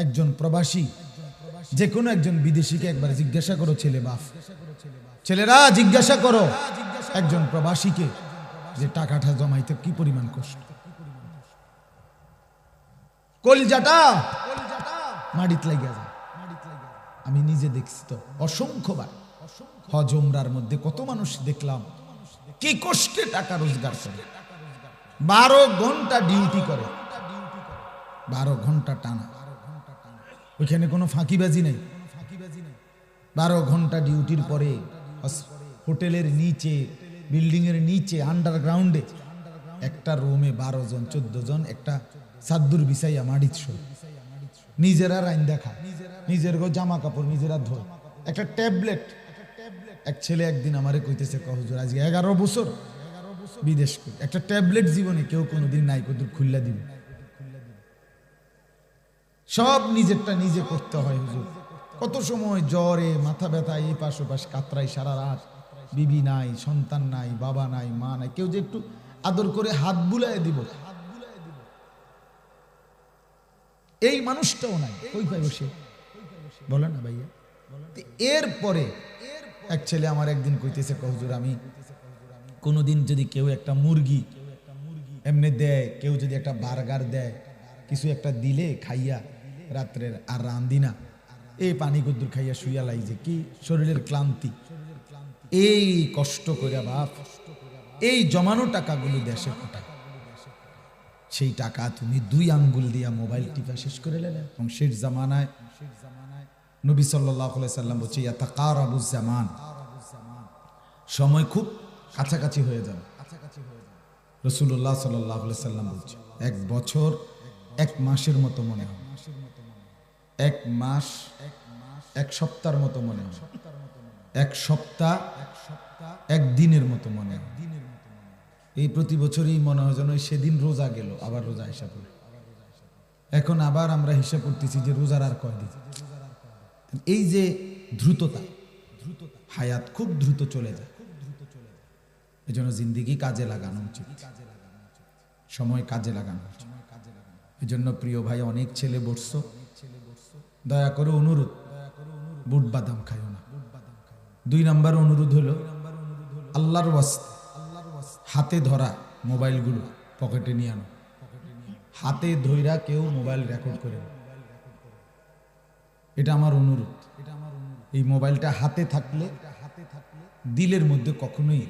একজন প্রবাসী, যে কোনো একজন বিদেশিকে একবার জিজ্ঞাসা করো, ছেলে বাপ, ছেলেরা জিজ্ঞাসা করো একজন প্রবাসীকে যে টাকাটা জমাইতে কি পরিমাণ কষ্ট, কলজাটা মাটিত লাগিয়া যায়। আমি নিজে দেখছি তো অসংখ্যবার, হজ উমরার মধ্যে কত মানুষ দেখলাম কি কষ্টে টাকা রোজগার করে, 12 ঘন্টা ডিউটি করে, 12 ঘন্টা টানা, ওইখানে কোনো ফাঁকিবাজি নেই। 12 ঘন্টা ডিউটির পরে হোটেলের নিচে, বিল্ডিং এর নিচে, আন্ডারগ্রাউন্ডে একটা রুমে 12 জন 14 জন একটা চাদর বিছাইয়া মাটিত শোয়, নিজেরা রাইন্দা খায়, নিজের জামা কাপড় নিজেরা ধোয়, একটা ট্যাবলেট। এক ছেলে একদিন আমারে কইতেছে, হুজুর আজকে 11 বছর বিদেশ করি, একটা ট্যাবলেট জীবনে কেউ কোনোদিন নাই, কদুর খুল্লা দিবে, সব নিজেরটা নিজে করতে হয় হুজুর। কত সময় জ্বরে মাথা ব্যথা, এই পাশ ও পাশ কাতরাই সারা রাত, বিবি নাই, সন্তান নাই, বাবা নাই, মা নাই, কেউ যে একটু আদর করে হাত বুলায় দিব, এই মানুষটাও নাই, কই পাই বসে বলে না ভাইয়া। এরপরে এক ছেলে আমার একদিন কইতেছে, হুজুর আমি কোনোদিন যদি কেউ একটা মুরগি এমনি দেয়, কেউ যদি একটা বার্গার দেয়, কিছু একটা দিলে খাইয়া রাত্রের আর রান্দি না, এই পানি কদ্দুর খাইয়া শুইয়া লাই, যে কি শরীরের ক্লান্তি, এই কষ্ট কইরা বাপ এই জমানো টাকাগুলো দেশে পাঠায়, সেই টাকা তুমি 2 আঙ্গুল দিয়া মোবাইল টিপা শেষ করে নিলে। এবং শেষ জামানায় নবী সাল্লাল্লাহু আলাইহি সাল্লাম বলছে, ইয়াতাকারাবুজ জামান, সময় খুব কাছাকাছি হয়ে যাবে। রাসূলুল্লাহ সাল্লাল্লাহু আলাইহি সাল্লাম বলছে, 1 বছর 1 মাসের মতো মনে হয়, 1 মাস 1 সপ্তাহের মতো মনে হয়, 1 সপ্তাহ 1 দিনের মতো মনে হয়। এই প্রতি বছরই মনে হয় যেন সেদিন রোজা গেল, আবার রোজা হিসাব করে, এখন আবার আমরা হিসাব করতেছি যে রোজার আর কয়দিন। এই যে দ্রুততা, হায়াত খুব দ্রুত চলে যায়, এই জন্য জিন্দিগি কাজে লাগানো উচিত, সময় কাজে লাগানো উচিত। এই জন্য প্রিয় ভাই, অনেক ছেলে বসছো, দয়া করে অনুরোধ, বুট বাদাম খাইও না। 2 নাম্বার অনুরোধ হলো, আল্লাহর ওয়াস্তে হাতে ধরা মোবাইলগুলো পকেটে নিয়ে আনো, হাতে ধইরা কেউ মোবাইল রেকর্ড করে, এটা আমার অনুরোধ। এই মোবাইলটা হাতে থাকলে দিলের মধ্যে কখনোই